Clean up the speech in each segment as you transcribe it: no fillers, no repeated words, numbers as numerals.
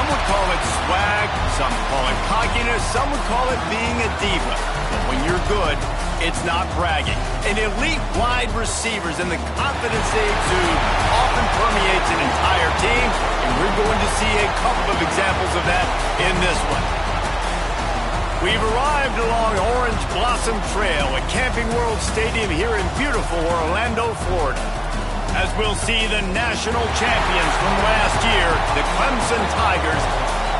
would call it swag, some would call it cockiness, some would call it being a diva. But when you're good, it's not bragging. An elite wide receivers and the confidence they exude often permeates an entire team, and we're going to see a couple of examples of that in this one. We've arrived along Orange Blossom Trail at Camping World Stadium here in beautiful Orlando, Florida, as we'll see the national champions from last year, the Clemson Tigers,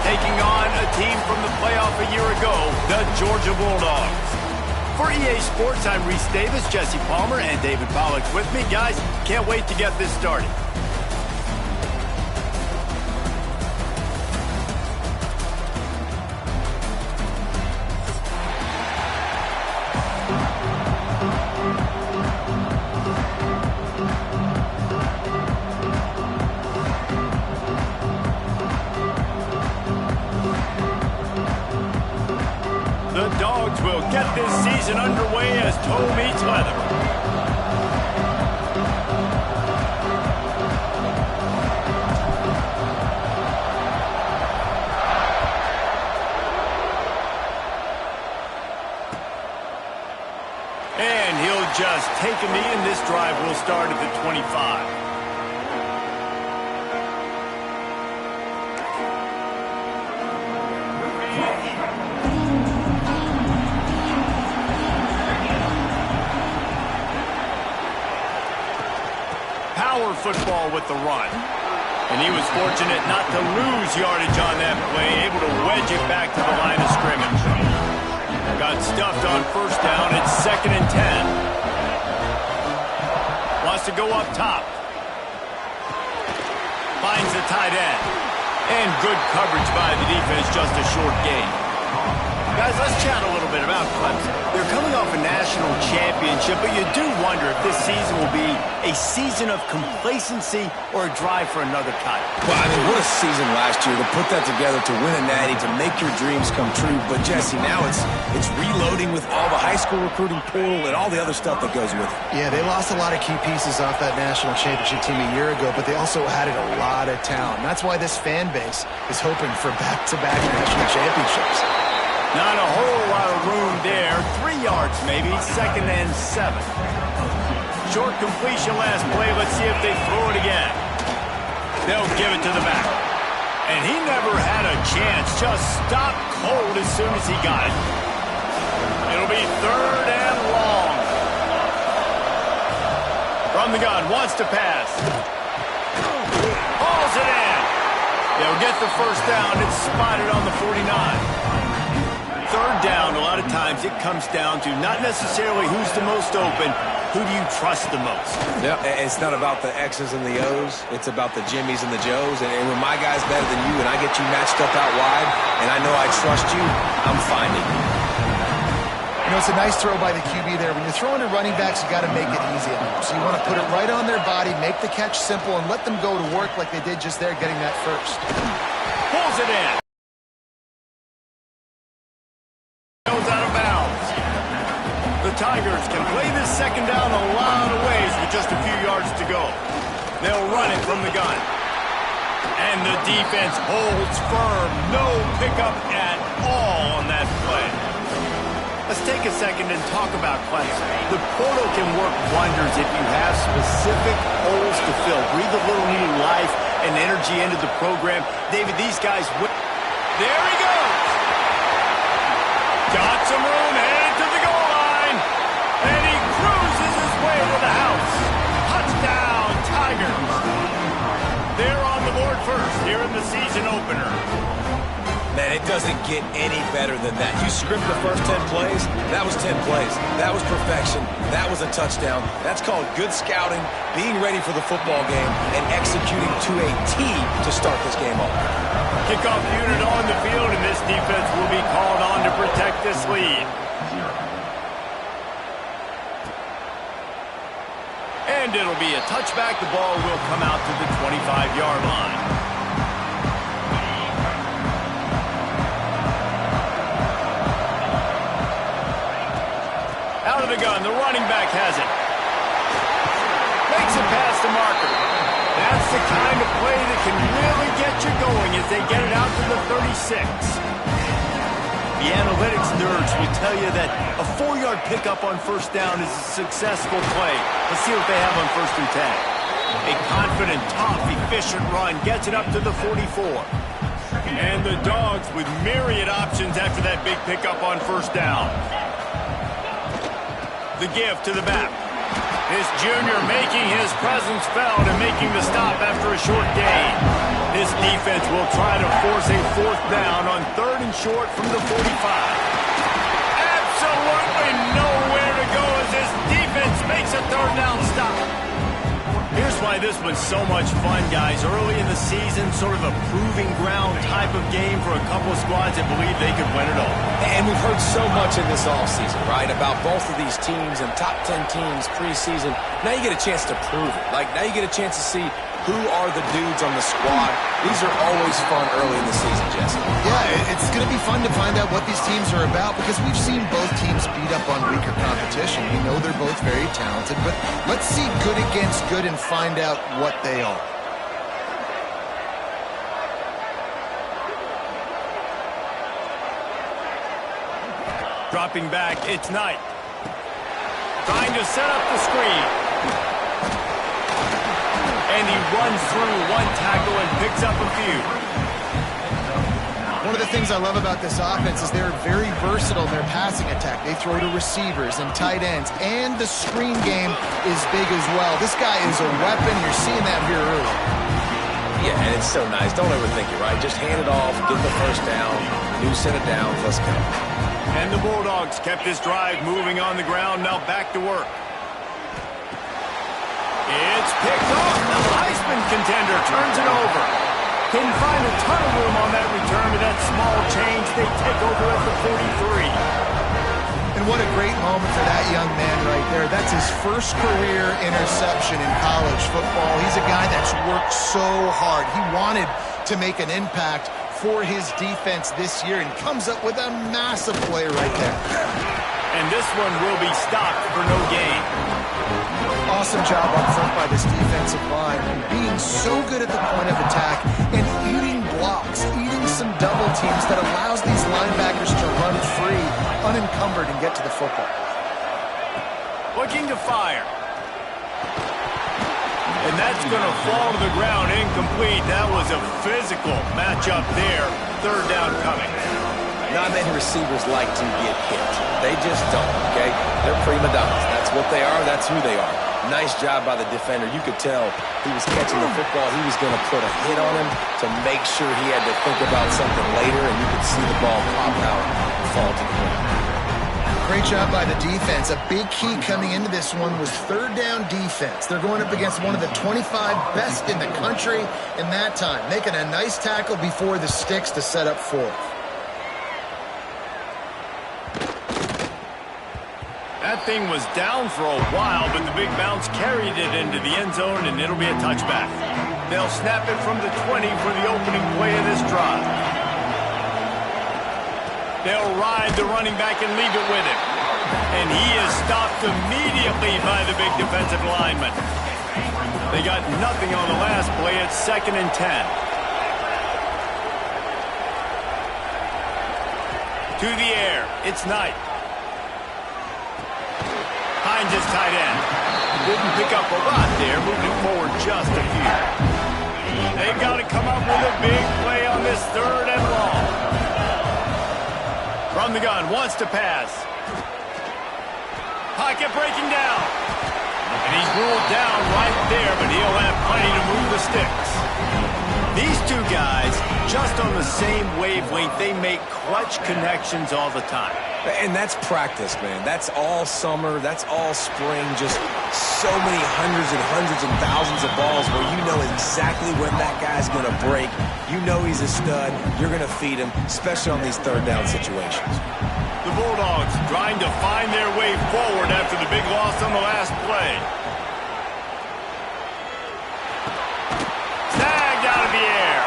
taking on a team from the playoff a year ago, the Georgia Bulldogs. For EA Sports, I'm Reese Davis, Jesse Palmer, and David Pollock's with me. Guys, can't wait to get this started. The Dogs will get this season underway as toe meets leather. And he'll just take a knee, and this drive will start at the 25. Power football with the run. And he was fortunate not to lose yardage on that play, able to wedge it back to the line of scrimmage. Got stuffed on first down. It's 2nd and 10. Wants to go up top. Finds the tight end. And good coverage by the defense, just a short gain. Guys, let's chat a little bit about Clemson. They're coming off a national championship, but you do wonder if this season will be a season of complacency or a drive for another title. Well, I mean, what a season last year to put that together, to win a natty, to make your dreams come true. But, Jesse, now it's reloading with all the high school recruiting portal and all the other stuff that goes with it. Yeah, they lost a lot of key pieces off that national championship team a year ago, but they also added a lot of talent. That's why this fan base is hoping for back-to-back national championships. Not a whole lot of room there. 3 yards maybe. 2nd and 7. Short completion last play. Let's see if they throw it again. They'll give it to the back. And he never had a chance. Just stopped cold as soon as he got it. It'll be 3rd and long. From the gun. Wants to pass. Hauls it in. They'll get the first down. It's spotted on the 49. 3rd down, a lot of times it comes down to not necessarily who's the most open, who do you trust the most? Yeah, it's not about the X's and the O's. It's about the Jimmies and the Joes. And when my guy's better than you and I get you matched up out wide and I know I trust you, I'm finding you. You know, it's a nice throw by the QB there. When you're throwing to running backs, you got to make it easy on them. So you want to put it right on their body, make the catch simple, and let them go to work like they did just there, getting that first. Pulls it in. Tigers can play this 2nd down a lot of ways with just a few yards to go. They'll run it from the gun. And the defense holds firm. No pickup at all on that play. Let's take a second and talk about Clemson. The portal can work wonders if you have specific holes to fill. Breathe a little new life and energy into the program. David, these guys... There he goes! Got some room, headed to the goal line. And he cruises his way to the house. Touchdown, Tigers. They're on the board first here in the season opener. Man, it doesn't get any better than that. You script the first 10 plays, that was 10 plays. That was perfection. That was a touchdown. That's called good scouting, being ready for the football game, and executing to a T to start this game off. Kickoff unit on the field, and this defense will be called on to protect this lead. And it'll be a touchback. The ball will come out to the 25-yard line. Out of the gun, the running back has it. Makes it past the marker. That's the kind of play that can really get you going as they get it out to the 36. The analytics nerds would tell you that a 4-yard pickup on first down is a successful play. Let's see what they have on 1st and 10. A confident, tough, efficient run gets it up to the 44. And the Dogs with myriad options after that big pickup on first down. The give to the back. This junior making his presence felt and making the stop after a short gain. This defense will try to force a 4th down on 3rd and short from the 45. Absolutely nowhere to go as this defense makes a 3rd down stop. Here's why this was so much fun, guys. Early in the season, sort of a proving ground type of game for a couple of squads that believe they could win it all. And we've heard so much in this offseason, right, about both of these teams and top 10 teams preseason. Now you get a chance to prove it. Like, now you get a chance to see who are the dudes on the squad. These are always fun early in the season, Jesse. Yeah, it's going to be fun to find out what these teams are about because we've seen both teams beat up on weaker competition. We know they're both very talented, but let's see good against good and find out what they are. Dropping back, it's Knight. Trying to set up the screen. And he runs through one tackle and picks up a few. One of the things I love about this offense is they're very versatile in their passing attack. They throw to receivers and tight ends, and the screen game is big as well. This guy is a weapon. You're seeing that here early. Yeah, and it's so nice. Don't overthink it, right? Just hand it off, get the first down, new set of downs, let's go. And the Bulldogs kept this drive moving on the ground, now back to work. It's picked off. The Heisman contender turns it over. Didn't find a ton of room on that return to that small change. They take over at the 43. And what a great moment for that young man right there. That's his first career interception in college football. He's a guy that's worked so hard. He wanted to make an impact for his defense this year and comes up with a massive play right there. And this one will be stopped for no gain. Awesome job up front by this defensive line and being so good at the point of attack and eating blocks, eating some double teams that allows these linebackers to run free, unencumbered, and get to the football. Looking to fire. And that's going to fall to the ground incomplete. That was a physical matchup there. 3rd down coming. Not many receivers like to get hit. They just don't, okay? They're prima donnas. That's what they are. That's who they are. Nice job by the defender. You could tell he was catching the football. He was going to put a hit on him to make sure he had to think about something later, and you could see the ball pop out and fall to the ground. Great job by the defense. A big key coming into this one was 3rd down defense. They're going up against one of the 25 best in the country in that time, making a nice tackle before the sticks to set up 4th. That thing was down for a while, but the big bounce carried it into the end zone, and it'll be a touchback. They'll snap it from the 20 for the opening play of this drive. They'll ride the running back and leave it with him. And he is stopped immediately by the big defensive lineman. They got nothing on the last play. It's 2nd and 10. To the air, it's Knight. Hines is tight end. Didn't pick up a lot there, moving forward just a few. They've got to come up with a big play on this 3rd and long. From the gun, wants to pass. Pocket breaking down. And he's ruled down right there, but he'll have plenty to move the sticks. These two guys, just on the same wavelength, they make clutch connections all the time. And that's practice, man. That's all summer. That's all spring. Just so many hundreds and thousands of balls where you know exactly when that guy's going to break. You know he's a stud. You're going to feed him, especially on these 3rd down situations. The Bulldogs trying to find their way forward after the big loss on the last play. Snagged out of the air.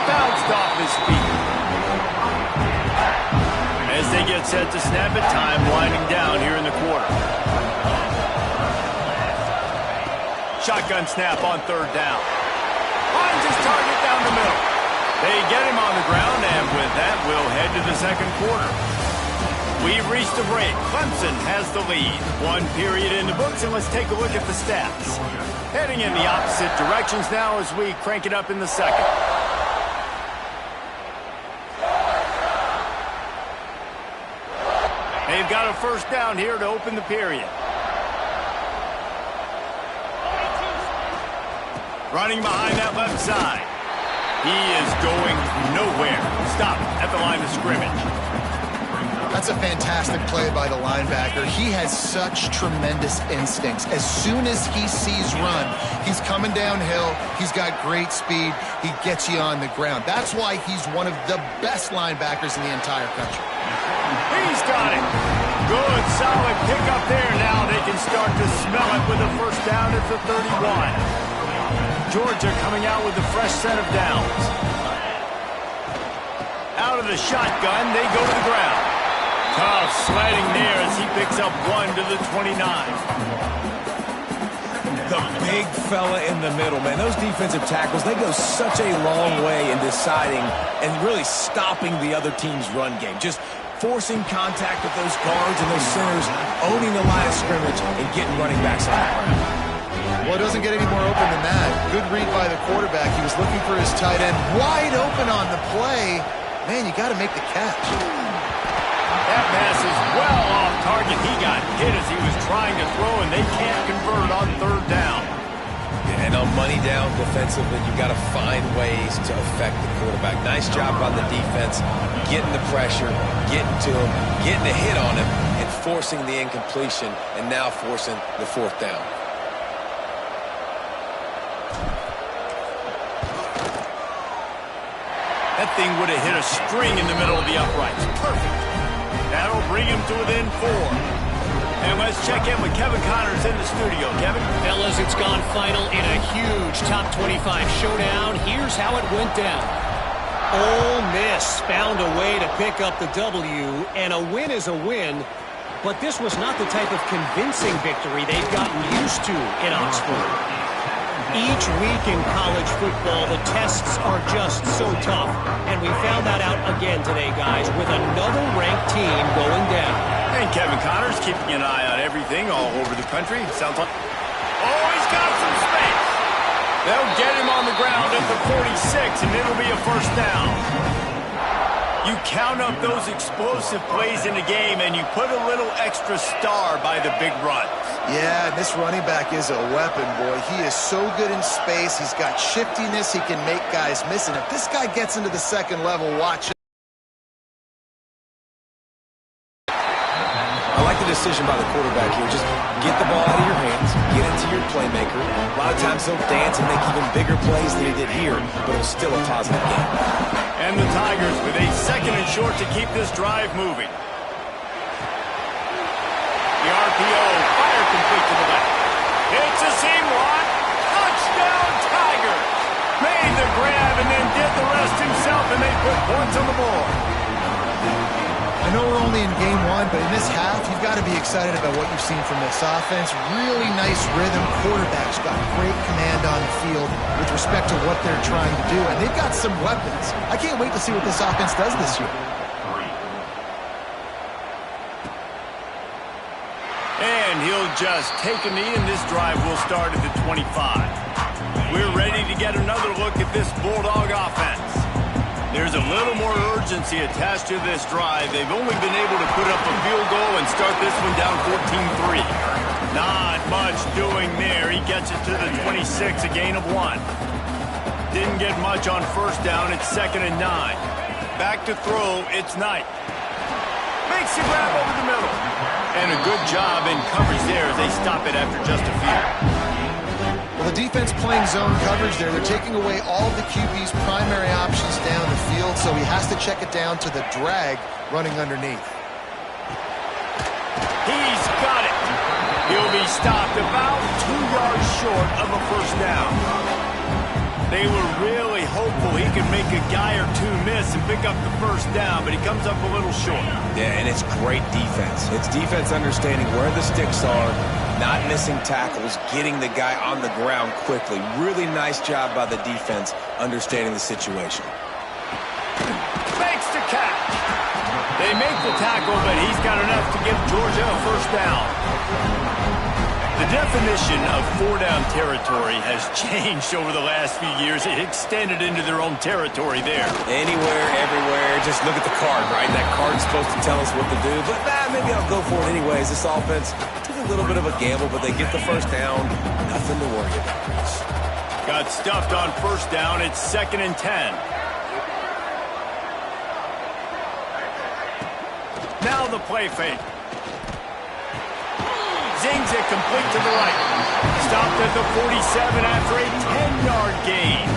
Bounced off his feet. As they get set to snap it, time winding down here in the quarter. Shotgun snap on 3rd down. Finds his target down the middle. They get him on the ground, and with that, we'll head to the second quarter. We've reached the break. Clemson has the lead. One period in the books, and let's take a look at the stats. Heading in the opposite directions now as we crank it up in the second. They've got a first down here to open the period. Running behind that left side. He is going nowhere. Stop at the line of scrimmage. That's a fantastic play by the linebacker. He has such tremendous instincts. As soon as he sees run, he's coming downhill. He's got great speed. He gets you on the ground. That's why he's one of the best linebackers in the entire country. He's got it. Good, solid pick up there. Now they can start to smell it with a first down at the 31. Georgia coming out with a fresh set of downs. Out of the shotgun, they go to the ground. Tough sliding there as he picks up 1 to the 29. The big fella in the middle, man. Those defensive tackles, they go such a long way in deciding and really stopping the other team's run game. Just forcing contact with those guards and those centers, owning the line of scrimmage, and getting running backs on the ground. Well, it doesn't get any more open than that. Good read by the quarterback. He was looking for his tight end. Wide open on the play. Man, you got to make the catch. That pass is well off target. He got hit as he was trying to throw, and they can't convert on third down. Yeah, and on money down defensively, you got to find ways to affect the quarterback. Nice job by the defense, getting the pressure, getting to him, getting a hit on him, and forcing the incompletion, and now forcing the fourth down. That thing would have hit a string in the middle of the uprights. Perfect. That'll bring him to within 4. And let's check in with Kevin Connors in the studio. Kevin? Fellas, it's gone final in a huge top 25 showdown. Here's how it went down. Ole Miss found a way to pick up the W, and a win is a win. But this was not the type of convincing victory they've gotten used to in Oxford. Each week in college football, the tests are just so tough. And we found that out again today, guys, with another ranked team going down. And Kevin Connors keeping an eye on everything all over the country. Sounds like... Oh, he's got some space. They'll get him on the ground at the 46, and it'll be a first down. You count up those explosive plays in the game, and you put a little extra star by the big runs. Yeah, this running back is a weapon, boy. He is so good in space. He's got shiftiness. He can make guys miss. And if this guy gets into the second level, watch it. I like the decision by the quarterback here. Just get the ball out of your hands, get it to your playmaker. A lot of times he'll dance and make even bigger plays than he did here, but it was still a positive game. And the Tigers with a second and short to keep this drive moving. The RPO, fire complete to the left. It's a seam lock. Touchdown, Tigers. Made the grab and then did the rest himself, and they put points on the board. I know we're only in game 1, but in this half, you've got to be excited about what you've seen from this offense. Really nice rhythm. Quarterback's got great command on the field with respect to what they're trying to do, and they've got some weapons. I can't wait to see what this offense does this year. And he'll just take a knee, and this drive will start at the 25. We're ready to get another look at this Bulldog offense. There's a little more urgency attached to this drive. They've only been able to put up a field goal and start this one down 14-3. Not much doing there. He gets it to the 26, a gain of 1. Didn't get much on first down. It's 2nd and 9. Back to throw. It's Knight. Makes the grab over the middle. And a good job in coverage there as they stop it after just a few. Well, the defense playing zone coverage there. They're taking away all of the QB's primary options down the field, so he has to check it down to the drag running underneath. He's got it. He'll be stopped about 2 yards short of a first down. They were really hopeful he could make a guy or two miss and pick up the first down, but he comes up a little short. Yeah, and it's great defense. It's defense understanding where the sticks are, not missing tackles, getting the guy on the ground quickly. Really nice job by the defense understanding the situation. They make the tackle, but he's got enough to give Georgia a first down. The definition of four-down territory has changed over the last few years. It extended into their own territory there. Anywhere, everywhere. Just look at the card, right? That card's supposed to tell us what to do. But maybe I'll go for it anyways. This offense took a little bit of a gamble, but they get the first down. Nothing to worry about. Got stuffed on first down. It's 2nd and 10. Now the play fake. Zings it complete to the right. Stopped at the 47 after a 10-yard gain.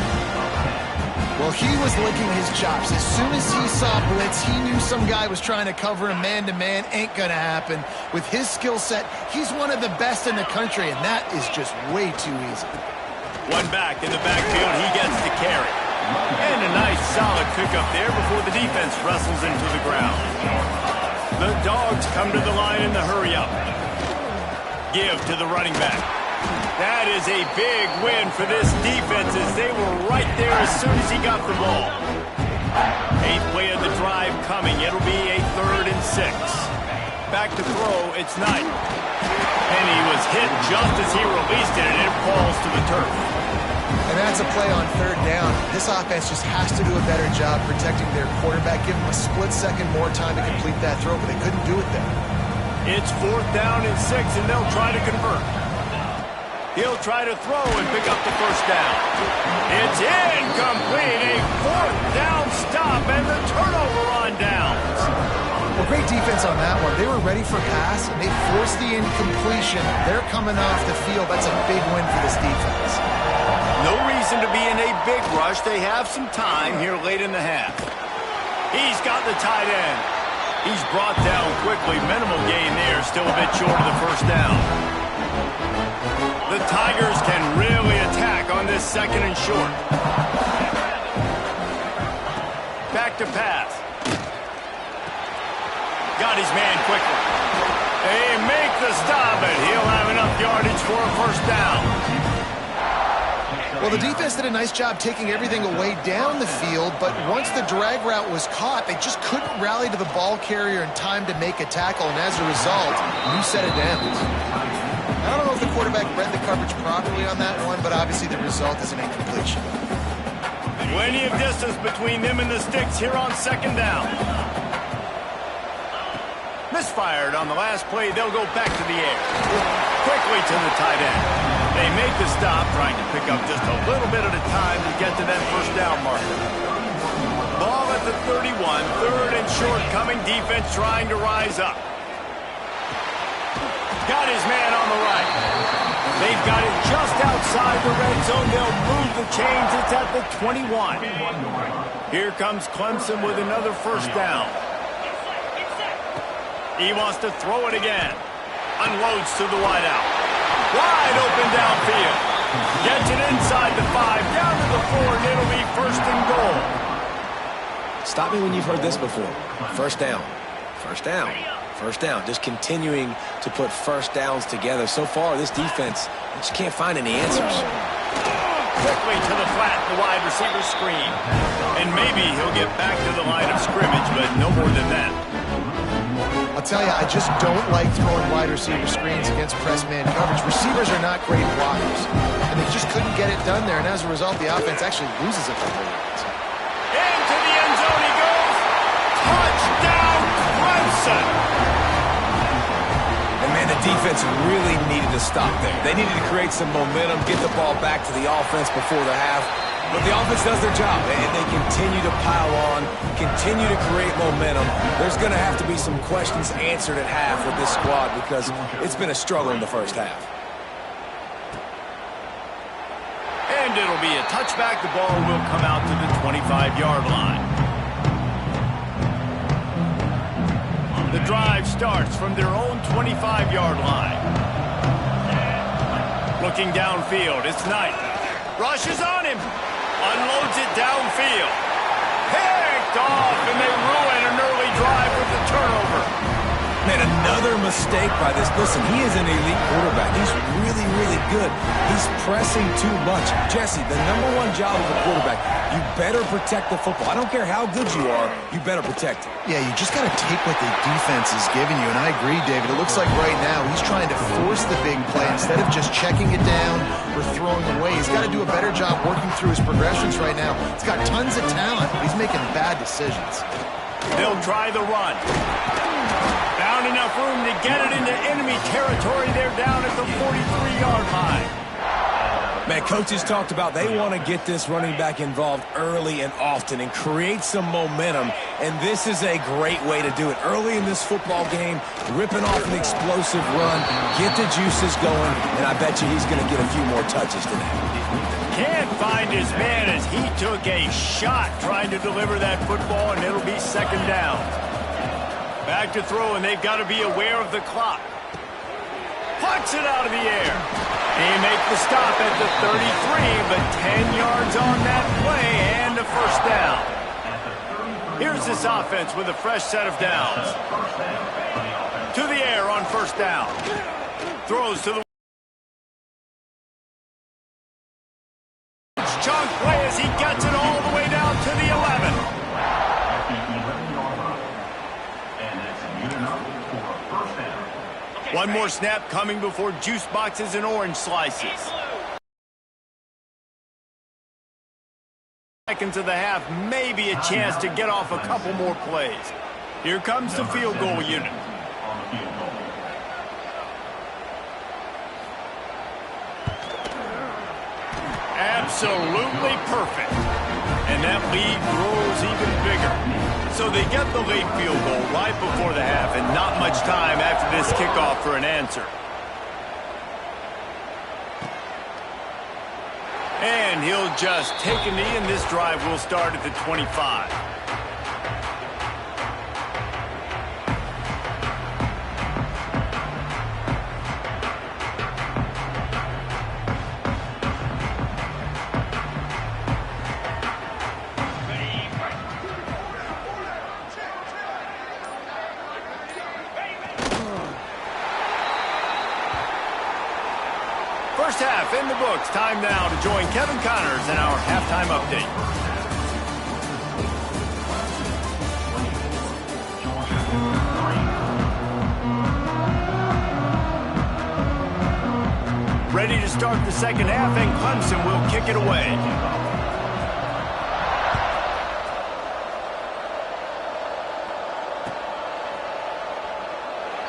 Well, he was licking his chops. As soon as he saw blitz, he knew some guy was trying to cover him man-to-man. Ain't gonna happen. With his skill set, he's one of the best in the country, and that is just way too easy. One back in the backfield, he gets the carry. And a nice solid pickup there before the defense wrestles into the ground. The Dogs come to the line in the hurry-up. Give to the running back. That is a big win for this defense as they were right there as soon as he got the ball. 8th play of the drive coming. It'll be a 3rd and 6. Back to throw, it's Knight. And he was hit just as he released it, and it falls to the turf. And that's a play on 3rd down. This offense just has to do a better job protecting their quarterback. Give him a split second more time to complete that throw, but they couldn't do it there. It's 4th down and 6, and they'll try to convert. He'll try to throw and pick up the first down. It's incomplete. A 4th down stop and the turnover on downs. Well, great defense on that one. They were ready for pass, and they forced the incompletion. They're coming off the field. That's a big win for this defense. No reason to be in a big rush. They have some time here late in the half. He's got the tight end. He's brought down quickly. Minimal gain there. Still a bit short of the first down. The Tigers can really attack on this 2nd and short. Back to pass. Got his man quickly. They make the stop, and he'll have enough yardage for a first down. Well, the defense did a nice job taking everything away down the field, but once the drag route was caught, they just couldn't rally to the ball carrier in time to make a tackle, and as a result, you set it down. I don't know if the quarterback read the coverage properly on that one, but obviously the result is an incompletion. Plenty of distance between them and the sticks here on 2nd down. Misfired on the last play. They'll go back to the air. Quickly to the tight end. They make the stop, trying to pick up just a little bit at a time to get to that first down marker. Ball at the 31, 3rd and short coming. Defense trying to rise up. Got his man on the right. They've got it just outside the red zone. They'll move the chains. It's at the 21. Here comes Clemson with another first down. He wants to throw it again. Unloads to the wideout. Wide open downfield. Gets it inside the 5, down to the 4, and it'll be 1st and goal. Stop me when you've heard this before. First down. First down. First down. Just continuing to put first downs together. So far, this defense just can't find any answers. Quickly to the flat, the wide receiver screen. And maybe he'll get back to the line of scrimmage, but no more than that. I'll tell you, I just don't like throwing wide receiver screens against press man coverage. Receivers are not great blockers, and they just couldn't get it done there, and as a result, the offense actually loses a couple of yards. Into the end zone he goes. Touchdown, Clemson! And man, the defense really needed to stop there. They needed to create some momentum, get the ball back to the offense before the half. But the offense does their job, and they continue to pile on, continue to create momentum. There's going to have to be some questions answered at half with this squad because it's been a struggle in the first half. And it'll be a touchback. The ball will come out to the 25-yard line. The drive starts from their own 25-yard line. Looking downfield, it's Knight. Rushes on him. Unloads it downfield. Picked off, and they ruin an early drive with the turnover. Man, another mistake by this. Listen, he is an elite quarterback. He's really, really good. He's pressing too much. Jesse, the #1 job of a quarterback, you better protect the football. I don't care how good you are, you better protect it. Yeah, you just got to take what the defense is giving you. And I agree, David. It looks like right now he's trying to force the big play instead of just checking it down or throwing away. He's got to do a better job working through his progressions right now. He's got tons of talent, but he's making bad decisions. They'll try the run. Found enough room to get it into enemy territory. They're down at the 43-yard line. Man, coaches talked about they want to get this running back involved early and often and create some momentum, and this is a great way to do it. Early in this football game, ripping off an explosive run, get the juices going, and I bet you he's going to get a few more touches today. Can't find his man as he took a shot trying to deliver that football, and it'll be second down. Back to throw, and they've got to be aware of the clock. Puts it out of the air. He makes the stop at the 33, but 10 yards on that play and a first down. Here's this offense with a fresh set of downs. To the air on first down. Throws to the chunk play as he gets it all the way down to the 11. One more snap coming before juice boxes and orange slices. Seconds of the half, maybe a chance to get off a couple more plays. Here comes the field goal unit. Absolutely perfect. And that lead grows even bigger. So they get the late field goal right before the half and not much time after this kickoff for an answer. And he'll just take a knee, and this drive will start at the 25. First half in the books. Time now to join Kevin Connors in our halftime update. Ready to start the second half, and Clemson will kick it away.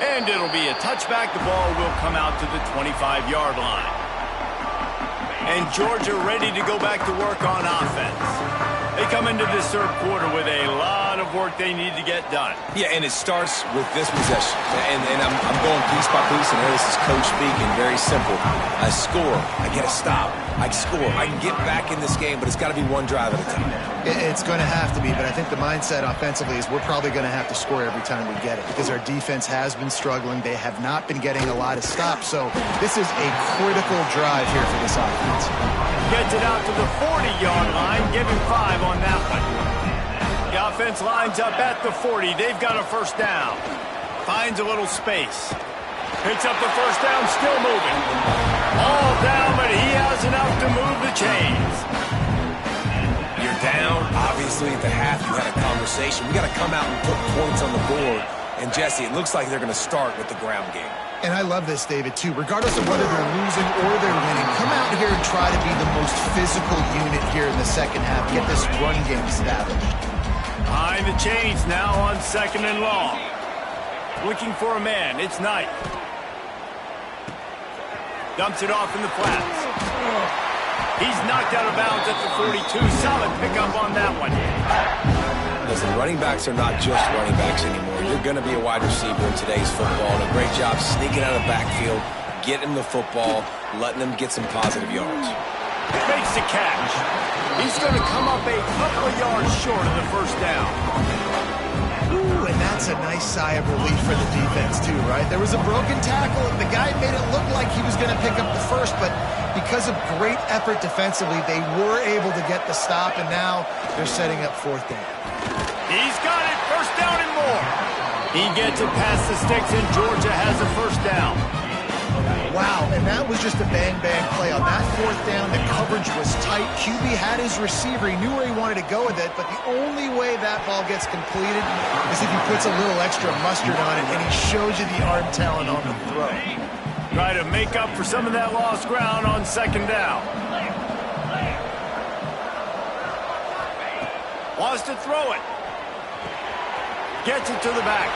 And it'll be a touchback. The ball will come out to the 25-yard line. And Georgia ready to go back to work on offense. They come into this third quarter with a lot of work they need to get done. Yeah, and it starts with this possession. And I'm going piece by piece, and this is coach speaking. Very simple. I score. I get a stop. I score. I can get back in this game, but it's got to be one drive at a time. It's going to have to be, but I think the mindset offensively is we're probably going to have to score every time we get it because our defense has been struggling. They have not been getting a lot of stops, so this is a critical drive here for this offense. Gets it out to the 40-yard line, giving 5 on that one. The offense lines up at the 40. They've got a first down. Finds a little space. Picks up the first down, still moving. All down, but he has enough to move the chains. You're down. Obviously, at the half, you had a conversation. We got to come out and put points on the board. And, Jesse, it looks like they're going to start with the ground game. And I love this, David, too. Regardless of whether they're losing or they're winning, come out here and try to be the most physical unit here in the second half. Get this run game established. Behind the chains now on second and long. Looking for a man. It's Knight. Dumps it off in the flats. He's knocked out of bounds at the 42. Solid pickup on that one. Listen, running backs are not just running backs anymore. You're going to be a wide receiver in today's football. And a great job sneaking out of the backfield, getting the football, letting them get some positive yards. Makes the catch. He's going to come up a couple of yards short of the first down. Ooh, and that's a nice sigh of relief for the defense, too, right? There was a broken tackle, and the guy made it look like he was going to pick up the first, but because of great effort defensively, they were able to get the stop, and now they're setting up fourth down. He's got it. First down and more. He gets it past the sticks, and Georgia has a first down. Wow, and that was just a bang-bang play. On that fourth down, the coverage was tight. QB had his receiver. He knew where he wanted to go with it, but the only way that ball gets completed is if he puts a little extra mustard on it, and he shows you the arm talent on the throw. Try to make up for some of that lost ground on second down. Wants to throw it. Gets it to the back.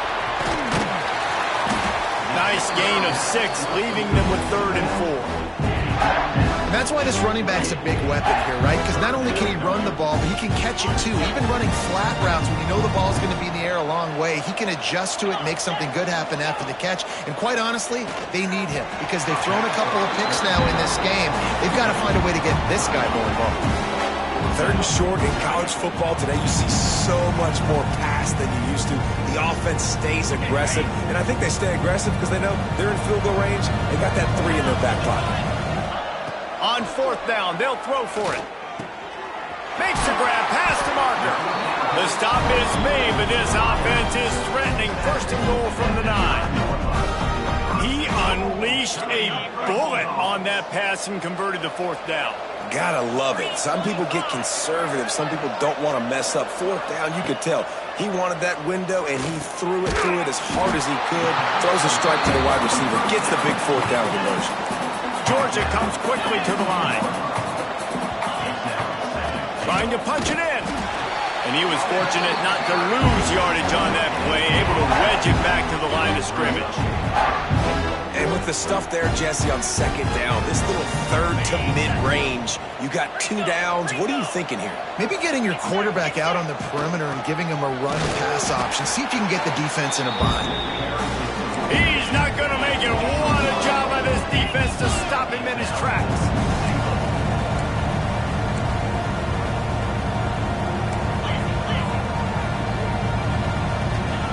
Nice gain of 6, leaving them with 3rd and 4. And that's why this running back's a big weapon here, right? Because not only can he run the ball, but he can catch it too. Even running flat routes when you know the ball's going to be in the air a long way, he can adjust to it and make something good happen after the catch. And quite honestly, they need him because they've thrown a couple of picks now in this game. They've got to find a way to get this guy more involved. 3rd and short in college football today, you see so much more pass than you used to. The offense stays aggressive, and I think they stay aggressive because they know they're in field goal range. They got that 3 in their back pocket. On 4th down, they'll throw for it. Makes the grab past the marker. The stop is made, but this offense is threatening. 1st and goal from the 9. He unleashed a bullet on that pass and converted the 4th down. Gotta love it. Some people get conservative. Some people don't want to mess up. 4th down, you could tell. He wanted that window, and he threw it as hard as he could. Throws a strike to the wide receiver. Gets the big 4th down conversion. Georgia comes quickly to the line. Trying to punch it in. And he was fortunate not to lose yardage on that play. Able to wedge it back to the line of scrimmage. And with the stuff there, Jesse, on 2nd down, this little 3rd to mid-range, you got 2 downs. What are you thinking here? Maybe getting your quarterback out on the perimeter and giving him a run-pass option. See if you can get the defense in a bind. He's not going to make it. What a job by this defense to stop him in his tracks.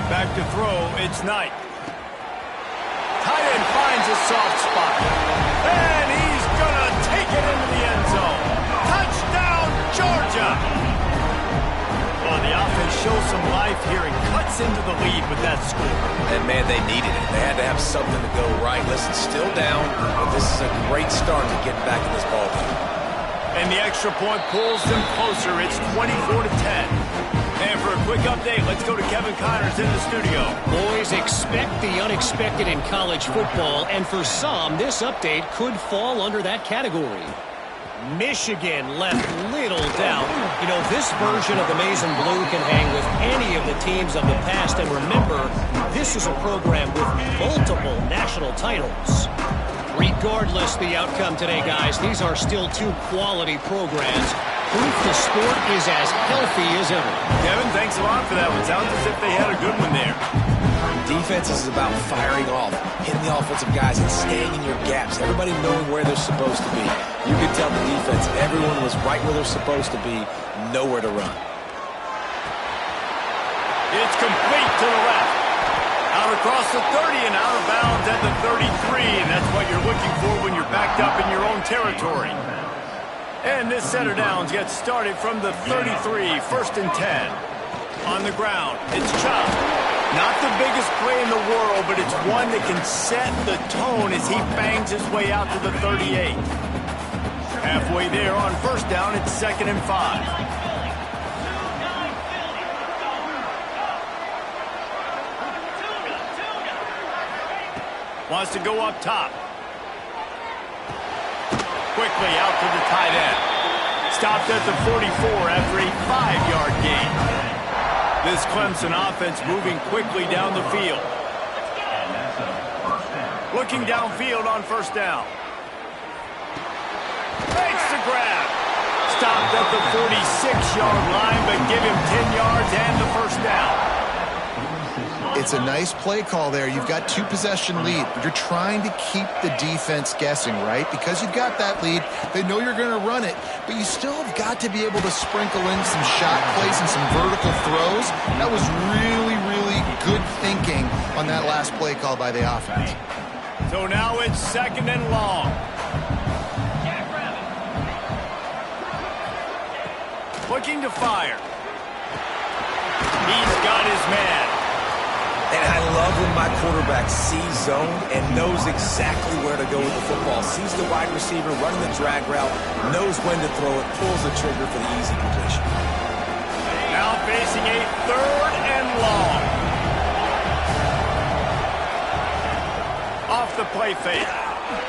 Back to throw, it's Knight. Tight end finds a soft spot. And he's going to take it into the end zone. Touchdown, Georgia! Well, the offense shows some life here and cuts into the lead with that score. And, man, they needed it. They had to have something to go right. Listen, still down, but this is a great start to get back in this ballgame. And the extra point pulls them closer. It's 24-10. And for a quick update, let's go to Kevin Connors in the studio. Boys, expect the unexpected in college football, and for some, this update could fall under that category. Michigan left little doubt. You know, this version of the maize and blue can hang with any of the teams of the past, and remember, this is a program with multiple national titles. Regardless the outcome today, guys, these are still 2 quality programs. Proof the sport is as healthy as ever. Kevin, thanks a lot for that one. Sounds as if they had a good one there. Defense is about firing off, hitting the offensive guys, and staying in your gaps. Everybody knowing where they're supposed to be. You could tell the defense, everyone was right where they're supposed to be, nowhere to run. It's complete to the left. Out across the 30 and out of bounds at the 33, and that's what you're looking for when you're backed up in your own territory. And this set of downs gets started from the 33, 1st and 10. On the ground, it's Chubb. Not the biggest play in the world, but it's one that can set the tone as he bangs his way out to the 38. Halfway there on 1st down, it's 2nd and 5. Wants to go up top. Quickly out to the tight end. Stopped at the 44 after a 5-yard gain. This Clemson offense moving quickly down the field. Looking downfield on 1st down. Makes the grab. Stopped at the 46-yard line, but give him 10 yards and the 1st down. It's a nice play call there. You've got 2-possession lead, but you're trying to keep the defense guessing, right? Because you've got that lead, they know you're going to run it, but you still have got to be able to sprinkle in some shot plays and some vertical throws. That was really, really good thinking on that last play call by the offense. So now it's 2nd and long. Looking to fire. He's got his man. And I love when my quarterback sees zone and knows exactly where to go with the football. Sees the wide receiver running the drag route, knows when to throw it, pulls the trigger for the easy completion. Now facing a 3rd and long. Off the play fake.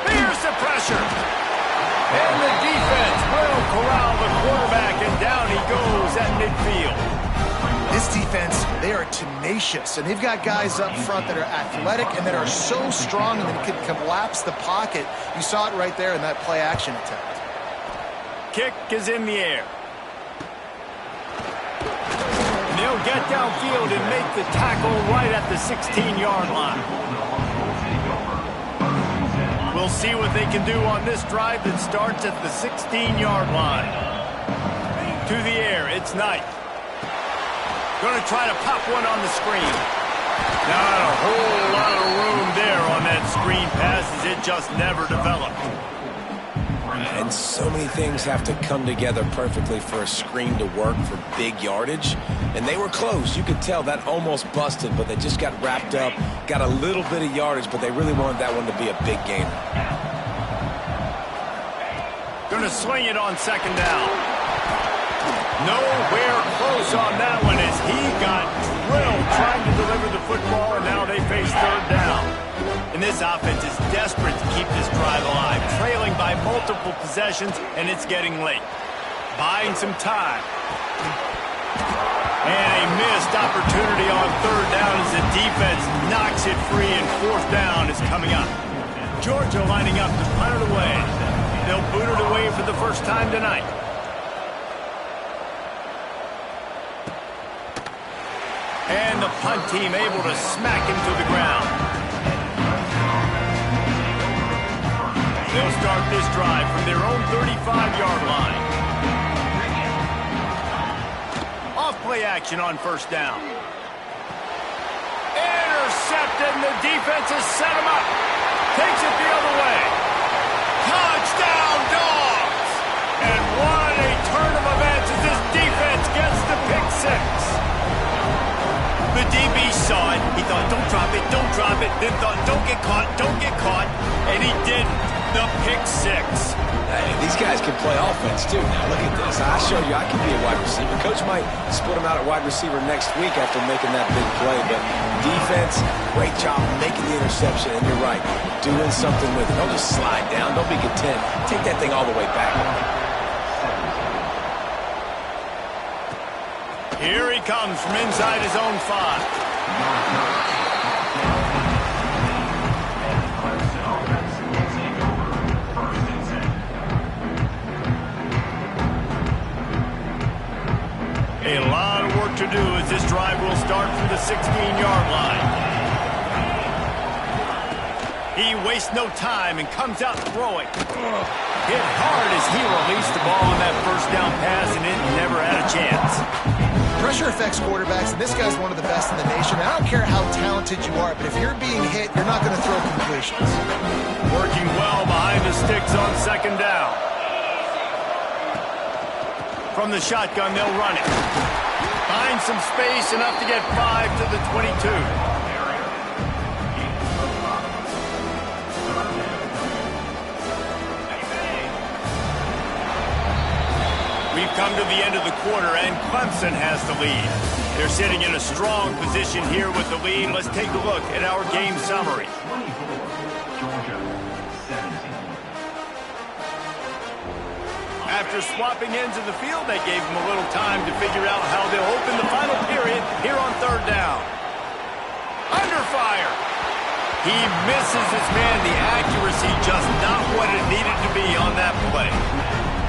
Here's the pressure. And the defense will corral the quarterback, and down he goes at midfield. This defense, they are tenacious, and they've got guys up front that are athletic and that are so strong and that can collapse the pocket. You saw it right there in that play-action attempt. Kick is in the air. And they'll get downfield and make the tackle right at the 16-yard line. We'll see what they can do on this drive that starts at the 16-yard line. To the air, it's Knight. Going to try to pop one on the screen. Not a whole lot of room there on that screen pass as it just never developed. And so many things have to come together perfectly for a screen to work for big yardage. And they were close. You could tell that almost busted, but they just got wrapped up, got a little bit of yardage, but they really wanted that one to be a big gainer. Going to swing it on 2nd down. Nowhere close on that one as he got drilled trying to deliver the football, and now they face 3rd down. And this offense is desperate to keep this drive alive, trailing by multiple possessions, and it's getting late. Buying some time. And a missed opportunity on 3rd down as the defense knocks it free, and 4th down is coming up. Georgia lining up to punt it away. They'll boot it away for the first time tonight. And the punt team able to smack him to the ground. They'll start this drive from their own 35-yard line. Off play action on 1st down. Intercepted, and the defense has set him up. Takes it the other way. Touchdown, Dogs! And what a turn of events as this defense gets the pick 6. The DB saw it. He thought, don't drop it, don't drop it. Then thought, don't get caught, don't get caught. And he didn't. The pick 6. Hey, these guys can play offense, too. Now, look at this. I showed you I can be a wide receiver. Coach might split him out at wide receiver next week after making that big play. But defense, great job making the interception. And you're right, doing something with it. Don't just slide down. Don't be content. Take that thing all the way back. Here he comes from inside his own 5. A lot of work to do as this drive will start from the 16-yard line. He wastes no time and comes out throwing. Hit hard as he released the ball on that 1st down pass, and it never had a chance. Pressure affects quarterbacks, and this guy's one of the best in the nation. I don't care how talented you are, but if you're being hit, you're not going to throw completions. Working well behind the sticks on 2nd down. From the shotgun, they'll run it. Find some space, enough to get 5 to the 22. We've come to the end of the quarter, and Clemson has the lead. They're sitting in a strong position here with the lead. Let's take a look at our game summary. After swapping ends of the field, they gave them a little time to figure out how they'll open the final period here on 3rd down. Under fire. He misses his man. The accuracy just not what it needed to be on that play.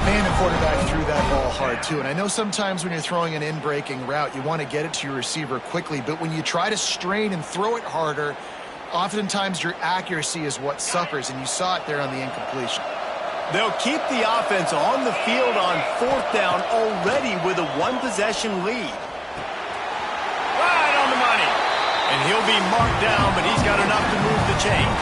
Man, the quarterback threw that ball hard, too. And I know sometimes when you're throwing an in-breaking route, you want to get it to your receiver quickly. But when you try to strain and throw it harder, oftentimes your accuracy is what suffers. And you saw it there on the incompletion. They'll keep the offense on the field on 4th down already with a 1-possession lead. Right on the money. And he'll be marked down, but he's got enough to move the chains.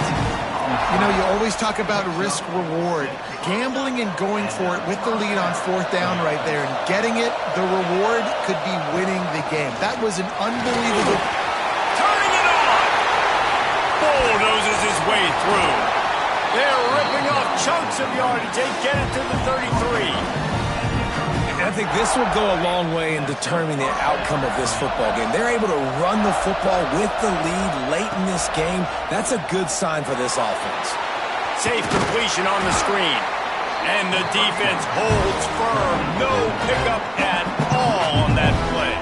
You know, you always talk about risk-reward. Gambling and going for it with the lead on 4th down right there and getting it, the reward could be winning the game. That was an unbelievable... Turning it way through. They're ripping off chunks of yardage. They get it to the 33. I think this will go a long way in determining the outcome of this football game. They're able to run the football with the lead late in this game. That's a good sign for this offense. Safe completion on the screen. And the defense holds firm. No pickup at all on that play.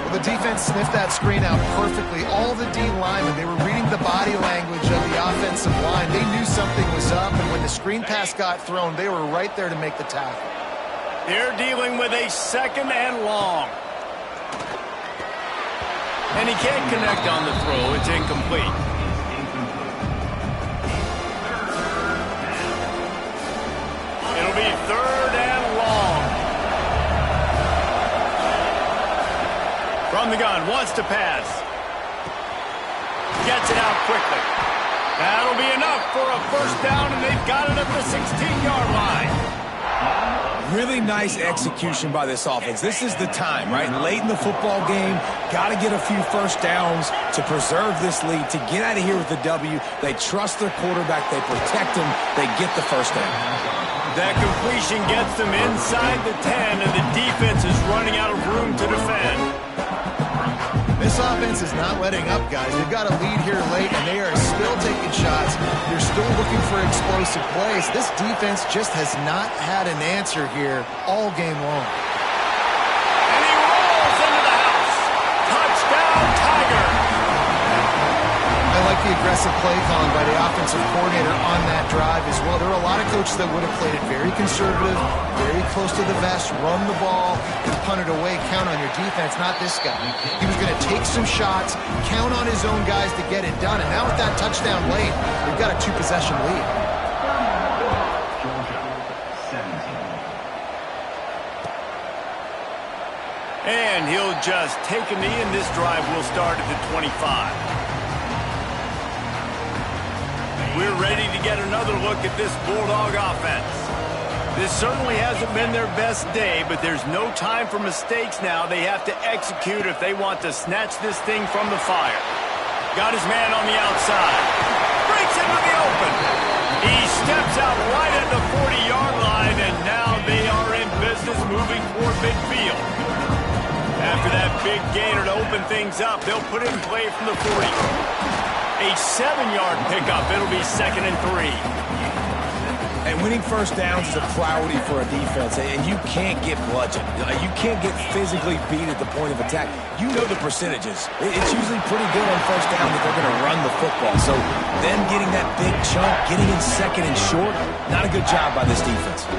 Well, the defense sniffed that screen out perfectly. All the D linemen, they were reading the body language of the offensive line. They knew something was up, and when the screen pass got thrown, they were right there to make the tackle. They're dealing with a 2nd and long. And he can't connect on the throw. It's incomplete. It'll be 3rd and long. From the gun, wants to pass. Gets it out quickly. That'll be enough for a 1st down, and they've got it at the 16-yard line. Really nice execution by this offense. This is the time, right? Late in the football game, got to get a few 1st downs to preserve this lead, to get out of here with the W. They trust their quarterback. They protect him. They get the 1st down. That completion gets them inside the 10, and the defense is running out of room to defend. This offense is not letting up, guys. They've got a lead here late, and they are still taking shots. They're still looking for explosive plays. This defense just has not had an answer here all game long. And he rolls into the house. Touchdown, Tiger. I like the aggressive play calling by the offensive coordinator on that drive as well. There are a lot of coaches that would have played it very conservative, very close to the vest, run the ball, and punt it away, count on your defense. Not this guy. He was going to take some shots, count on his own guys to get it done. And now with that touchdown late, we've got a 2-possession lead. And he'll just take a knee, and this drive will start at the 25. We're ready to get another look at this Bulldog offense. This certainly hasn't been their best day, but there's no time for mistakes now. They have to execute if they want to snatch this thing from the fire. Got his man on the outside. Breaks into the open. He steps out right at the 40-yard line, and now they are in business moving toward midfield. After that big gainer to open things up, they'll put it in play from the 40. A 7-yard pickup. It'll be 2nd and 3. And winning 1st downs is a priority for a defense, and you can't get bludgeoned. You can't get physically beat at the point of attack. You know the percentages. It's usually pretty good on 1st down that they're going to run the football. So them getting that big chunk, getting in 2nd and short, not a good job by this defense.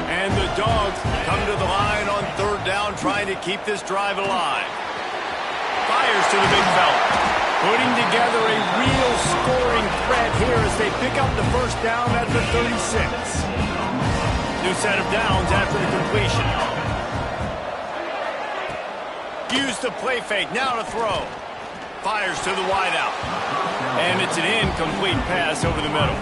And the Dogs come to the line on 3rd down, trying to keep this drive alive. Fires to the big fella. Putting together a real scoring threat here as they pick up the 1st down at the 36. New set of downs after the completion. Use the play fake, now to throw. Fires to the wideout. And it's an incomplete pass over the middle.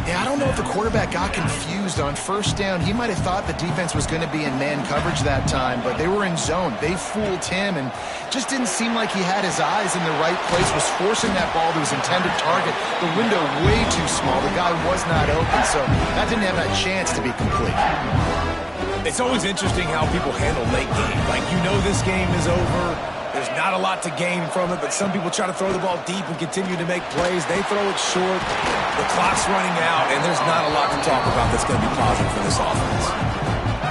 Yeah, I don't know if the quarterback got confused on 1st down. He might have thought the defense was going to be in man coverage that time, but they were in zone. They fooled him, and just didn't seem like he had his eyes in the right place, was forcing that ball to his intended target. The window way too small. The guy was not open, so that didn't have that chance to be complete. It's always interesting how people handle late game. Like, you know this game is over. There's not a lot to gain from it, but some people try to throw the ball deep and continue to make plays. They throw it short. The clock's running out, and there's not a lot to talk about that's going to be positive for this offense.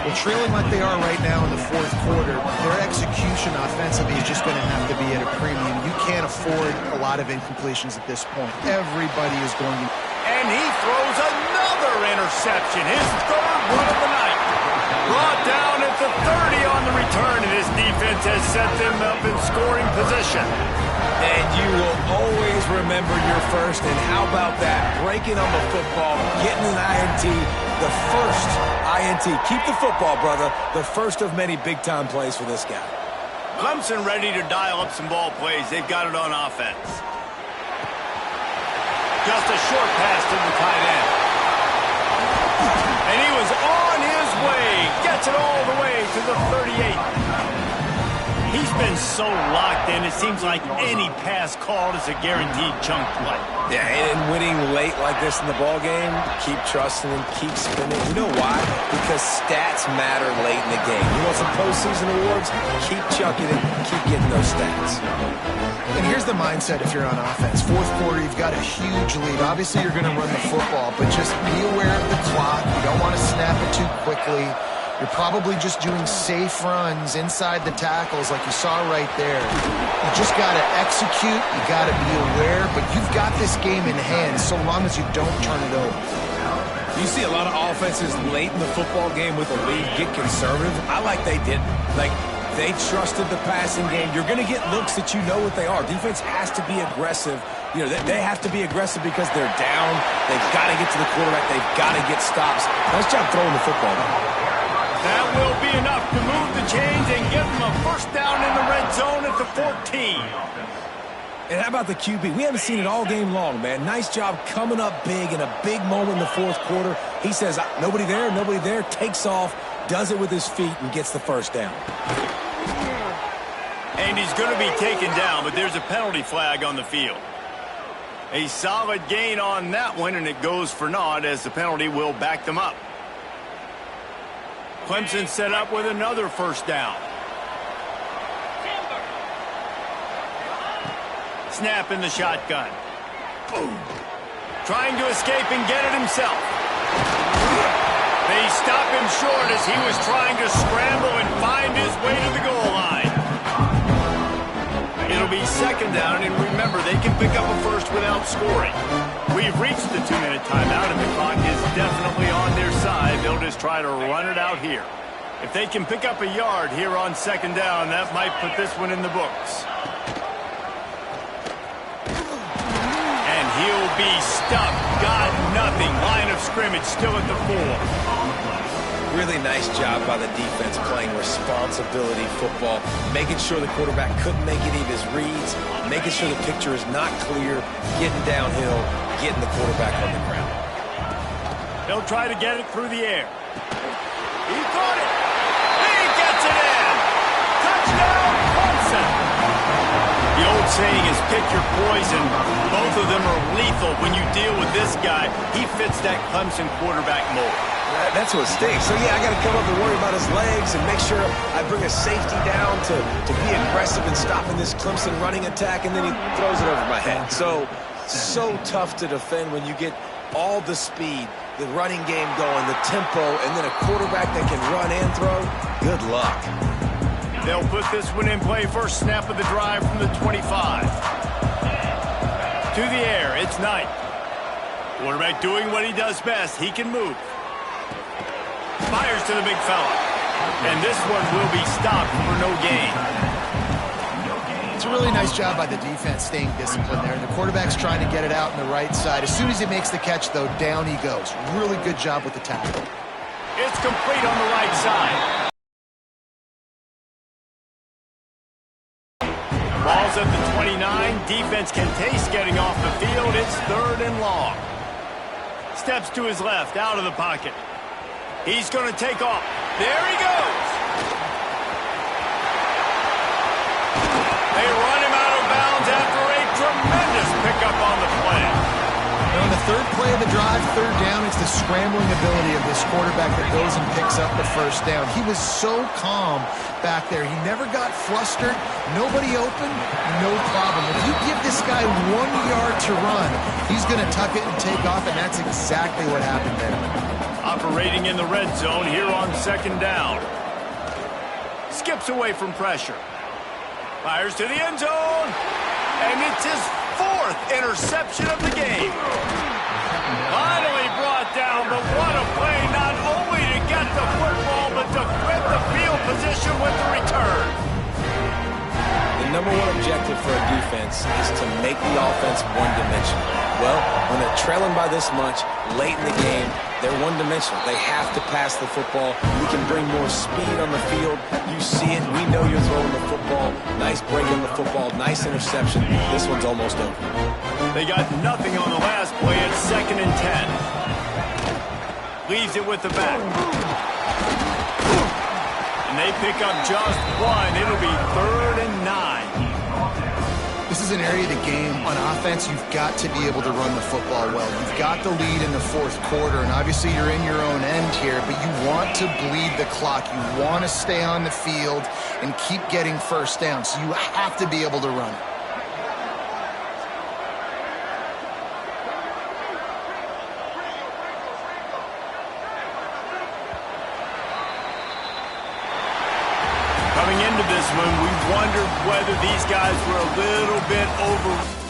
Well, trailing like they are right now in the 4th quarter, their execution offensively is just going to have to be at a premium. You can't afford a lot of incompletions at this point. Everybody is going to... And he throws another interception, his 3rd one of the night. Brought down at the 30 on the return, and his defense has set them up in scoring position. And you will always remember your 1st, and how about that? Breaking on the football, getting an INT, the 1st INT. Keep the football, brother. The 1st of many big-time plays for this guy. Clemson ready to dial up some ball plays. They've got it on offense. Just a short pass to the tight end. And he was on his way. Gets it all the way to the 38. He's been so locked in, it seems like any pass called is a guaranteed chunk play. Yeah, and winning late like this in the ball game, keep trusting him, keep spinning. You know why? Because stats matter late in the game. You want some postseason awards? Keep chucking it, keep getting those stats. And here's the mindset if you're on offense. Fourth quarter, you've got a huge lead. Obviously, you're going to run the football, but just be aware of the clock. You don't want to snap it too quickly. You're probably just doing safe runs inside the tackles like you saw right there. You just got to execute. You got to be aware, but you've got this game in hand so long as you don't turn it over. You see a lot of offenses late in the football game with a lead get conservative. I like they didn't. Like, they trusted the passing game. You're going to get looks that you know what they are. Defense has to be aggressive. You know, they have to be aggressive because they're down. They've got to get to the quarterback. They've got to get stops. Nice job throwing the football. That will be enough to move the chains and give them a first down in the red zone at the 14. And how about the QB? We haven't seen it all game long, man. Nice job coming up big in a big moment in the fourth quarter. He says, nobody there, takes off, does it with his feet, and gets the first down. And he's going to be taken down, but there's a penalty flag on the field. A solid gain on that one, and it goes for naught as the penalty will back them up. Clemson set up with another first down. Snap in the shotgun. Boom. Trying to escape and get it himself. They stop him short as he was trying to scramble and find his way to the goal line. It'll be second down, and remember, they can pick up a first without scoring. We've reached the 2-minute timeout, and the clock is definitely on their side. They'll just try to run it out here. If they can pick up a yard here on second down, that might put this one in the books. And he'll be stuffed. Got nothing. Line of scrimmage still at the 4. Really nice job by the defense playing responsibility football, making sure the quarterback couldn't make any of his reads, making sure the picture is not clear, getting downhill, getting the quarterback on the ground. They'll try to get it through the air. He caught it. He gets it in. Touchdown, Clemson. The old saying is pick your poison. Both of them are lethal when you deal with this guy. He fits that Clemson quarterback mold. That's what stinks. So, yeah, I got to come up and worry about his legs and make sure I bring a safety down to be aggressive in stopping this Clemson running attack, and then he throws it over my head. So tough to defend when you get all the speed, the running game going, the tempo, and then a quarterback that can run and throw. Good luck. They'll put this one in play. First snap of the drive from the 25. To the air, it's Knight. Quarterback doing what he does best. He can move. Fires to the big fella. And this one will be stopped for no gain. It's a really nice job by the defense staying disciplined there. The quarterback's trying to get it out on the right side. As soon as he makes the catch, though, down he goes. Really good job with the tackle. It's complete on the right side. Ball's at the 29. Defense can taste getting off the field. It's third and long. Steps to his left, out of the pocket. He's going to take off. There he goes. They run him out of bounds after a tremendous pickup on the play. And on the third play of the drive, third down, it's the scrambling ability of this quarterback that goes and picks up the first down. He was so calm back there. He never got flustered. Nobody open, no problem. If you give this guy 1 yard to run, he's going to tuck it and take off, and that's exactly what happened there. Operating in the red zone here on second down. Skips away from pressure. Fires to the end zone. And it's his 4th interception of the game. Finally brought down, but what a play, not only to get the football, but to flip the field position with the return. The number one objective for a defense is to make the offense one-dimensional. Well, when they're trailing by this much, late in the game, they're one-dimensional. They have to pass the football. We can bring more speed on the field. You see it. We know you're throwing the football. Nice break on the football. Nice interception. This one's almost over. They got nothing on the last play at 2nd and 10. Leaves it with the back. And they pick up just one. It'll be 3rd and 9. This is an area of the game. On offense, you've got to be able to run the football well. You've got the lead in the 4th quarter, and obviously you're in your own end here, but you want to bleed the clock. You want to stay on the field and keep getting first down, so you have to be able to run it. Coming into this one, we wondered whether these guys were a little bit over.